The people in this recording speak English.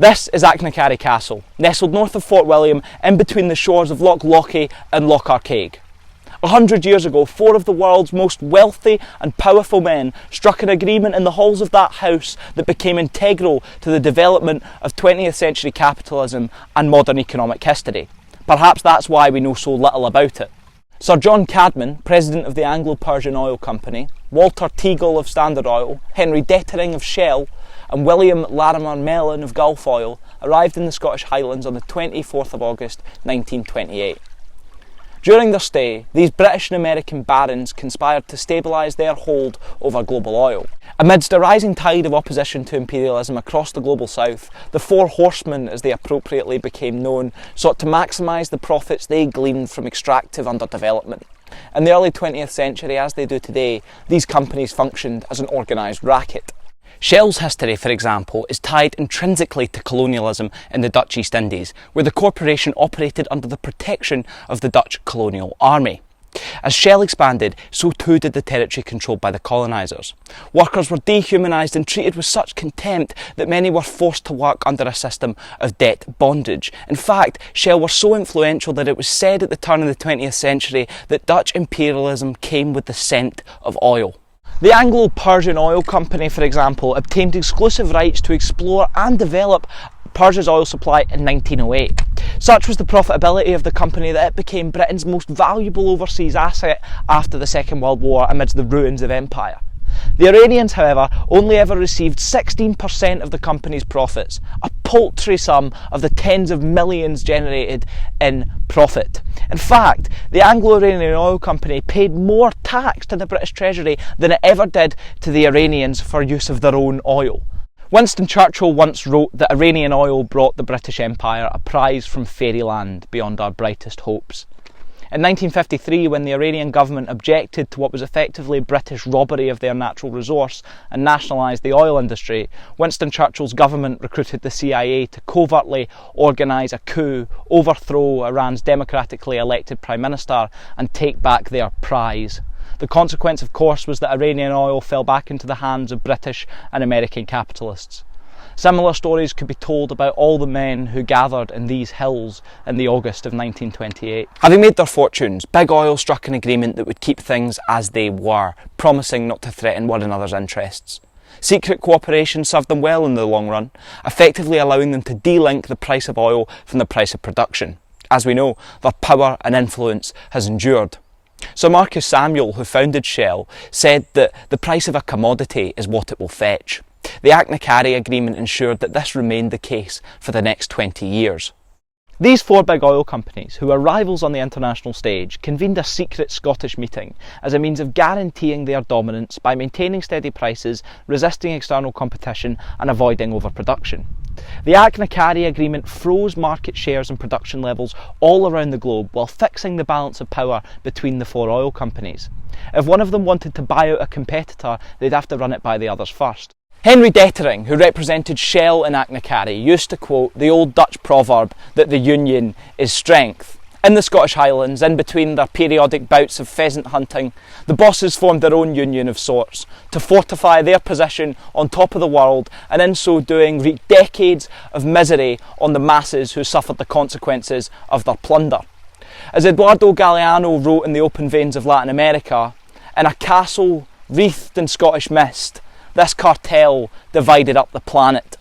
This is Achnacarry Castle, nestled north of Fort William in between the shores of Loch Lochy and Loch Arkaig. 100 years ago, 4 of the world's most wealthy and powerful men struck an agreement in the halls of that house that became integral to the development of 20th century capitalism and modern economic history. Perhaps that's why we know so little about it. Sir John Cadman, president of the Anglo Persian Oil Company, Walter Teagle of Standard Oil, Henri Deterding of Shell, and William Larimer Mellon of Gulf Oil arrived in the Scottish Highlands on the 24th of August 1928. During their stay, these British and American barons conspired to stabilise their hold over global oil. Amidst a rising tide of opposition to imperialism across the global south, the Four Horsemen, as they appropriately became known, sought to maximise the profits they gleaned from extractive underdevelopment. In the early 20th century, as they do today, these companies functioned as an organised racket. Shell's history, for example, is tied intrinsically to colonialism in the Dutch East Indies, where the corporation operated under the protection of the Dutch colonial army. As Shell expanded, so too did the territory controlled by the colonisers. Workers were dehumanised and treated with such contempt that many were forced to work under a system of debt bondage. In fact, Shell were so influential that it was said at the turn of the 20th century that Dutch imperialism came with the scent of oil. The Anglo Persian Oil Company, for example, obtained exclusive rights to explore and develop Persia's oil supply in 1908. Such was the profitability of the company that it became Britain's most valuable overseas asset after the Second World War amidst the ruins of empire. The Iranians, however, only ever received 16% of the company's profits, a paltry sum of the tens of millions generated in profit. In fact, the Anglo-Iranian Oil Company paid more tax to the British Treasury than it ever did to the Iranians for use of their own oil. Winston Churchill once wrote that Iranian oil brought the British Empire a prize from fairyland beyond our brightest hopes. In 1953, when the Iranian government objected to what was effectively British robbery of their natural resource and nationalised the oil industry, Winston Churchill's government recruited the CIA to covertly organise a coup, overthrow Iran's democratically elected Prime Minister and take back their prize. The consequence, of course, was that Iranian oil fell back into the hands of British and American capitalists. Similar stories could be told about all the men who gathered in these hills in the August of 1928. Having made their fortunes, Big Oil struck an agreement that would keep things as they were, promising not to threaten one another's interests. Secret cooperation served them well in the long run, effectively allowing them to de-link the price of oil from the price of production. As we know, their power and influence has endured. Sir Marcus Samuel, who founded Shell, said that the price of a commodity is what it will fetch. The Achnacarry Agreement ensured that this remained the case for the next 20 years. These 4 big oil companies, who were rivals on the international stage, convened a secret Scottish meeting as a means of guaranteeing their dominance by maintaining steady prices, resisting external competition and avoiding overproduction. The Achnacarry Agreement froze market shares and production levels all around the globe while fixing the balance of power between the 4 oil companies. If one of them wanted to buy out a competitor, they'd have to run it by the others first. Henri Deterding, who represented Shell in Achnacarry, used to quote the old Dutch proverb that the union is strength. In the Scottish Highlands, in between their periodic bouts of pheasant hunting, the bosses formed their own union of sorts to fortify their position on top of the world and in so doing wreak decades of misery on the masses who suffered the consequences of their plunder. As Eduardo Galeano wrote in the open veins of Latin America, in a castle wreathed in Scottish mist, this cartel divided up the planet.